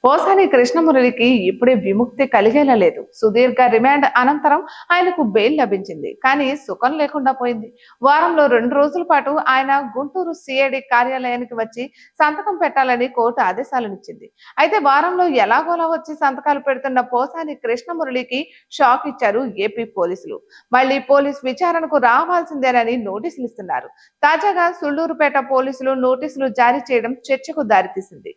పోసాని కృష్ణమురళికి ఇప్పుడే విముక్తి కలిగేలా లేదు. సుదీర్ఘ రిమాండ్ అనంతరం ఆయనకు బెయిల్ లభించింది. కానీ సుఖం లేకుండా పోయింది. వారంలో 2 రోజుల పాటు ఆయన గుంటూరు సిఐడి కార్యాలయానికి వచ్చి సంతకం పెట్టాలని కోర్టు ఆదేశాలనిచ్చింది. అయితే వారంలో ఎలాగోలా వచ్చి సంతకాలు పెడుతున్న పోసాని కృష్ణమురళికి షాక్ ఇచ్చారు ఏపీ పోలీసులు. మళ్ళీ పోలీస్ విచారణకు రావాల్సిందేనని నోటీసులు ఇస్తున్నారు. తాజాగా సుళ్లూరుపేట పోలీసులు నోటీసులు జారీ చేయడం చర్చకు దారితీసింది.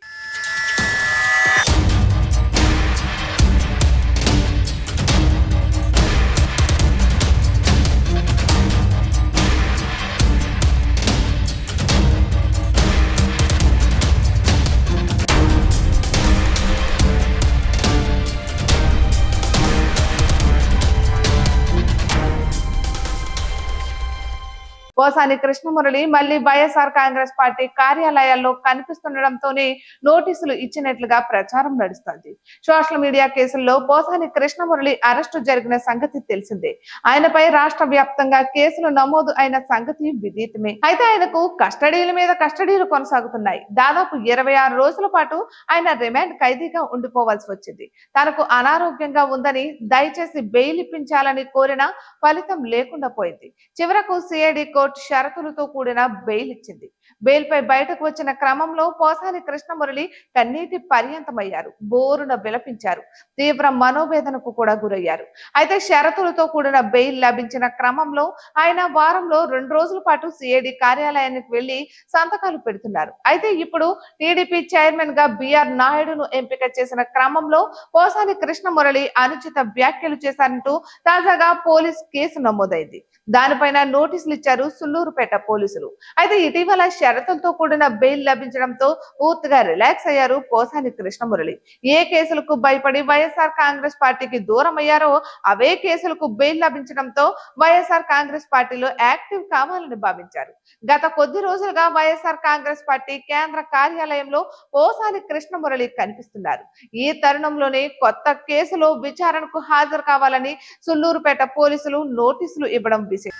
పోసాని కృష్ణమురళి మళ్లీ వైఎస్ఆర్ కాంగ్రెస్ పార్టీ కార్యాలయాల్లో కనిపిస్తుండటంతోనే నోటీసులు ఇచ్చినట్లుగా ప్రచారం నడుస్తోంది. సోషల్ మీడియా కేసుల్లో పోసాని కృష్ణమురళి అరెస్టు జరిగిన సంగతి తెలిసిందే. ఆయనపై రాష్ట్ర వ్యాప్తంగా కేసులు నమోదు అయిన సంగతి విదితమే. అయితే ఆయనకు కస్టడీల మీద కస్టడీలు కొనసాగుతున్నాయి. దాదాపు 26 రోజుల పాటు ఆయన రిమాండ్ ఖైదీగా ఉండిపోవాల్సి వచ్చింది. తనకు అనారోగ్యంగా ఉందని దయచేసి బెయిల్ ఇప్పించాలని కోరినా ఫలితం లేకుండా పోయింది. చివరకు సిఐడి కోర్టు షరతులతో కూడిన బెయిల్ ఇచ్చింది. బెయిల్ పై బయటకు వచ్చిన క్రమంలో పోసాని కృష్ణమురళి కన్నీటి పర్యంతమయ్యారు. బోరున విలపించారు. తీవ్ర మనోవేదనకు కూడా గురయ్యారు. అయితే షరతులతో కూడిన బెయిల్ లభించిన క్రమంలో ఆయన వారంలో 2 రోజుల పాటు సిఐడి కార్యాలయానికి వెళ్లి సంతకాలు పెడుతున్నారు. అయితే ఇప్పుడు టీడీపీ చైర్మన్ గా బిఆర్ నాయుడును ఎంపిక చేసిన క్రమంలో పోసాని కృష్ణమురళి అనుచిత వ్యాఖ్యలు చేశారంటూ తాజాగా పోలీస్ కేసు నమోదైంది. దానిపైన నోటీసులు ఇచ్చారు సుళ్లూరుపేట పోలీసులు. అయితే ఇటీవల షరతులతో కూడిన బెయిల్ లభించడంతో పూర్తిగా రిలాక్స్ అయ్యారు పోసాని కృష్ణమురళి. ఏ కేసులకు భయపడి వైఎస్ఆర్ కాంగ్రెస్ పార్టీకి దూరం అయ్యారో అవే కేసులకు బెయిల్ లభించడంతో వైఎస్ఆర్ కాంగ్రెస్ పార్టీలో యాక్టివ్ కావాలని భావించారు. గత కొద్ది రోజులుగా వైఎస్ఆర్ కాంగ్రెస్ పార్టీ కేంద్ర కార్యాలయంలో పోసాని కృష్ణమురళి కనిపిస్తున్నారు. ఈ తరుణంలోనే కొత్త కేసులో విచారణకు హాజరు కావాలని సుళ్లూరుపేట పోలీసులు నోటీసులు ఇవ్వడం విశేషం.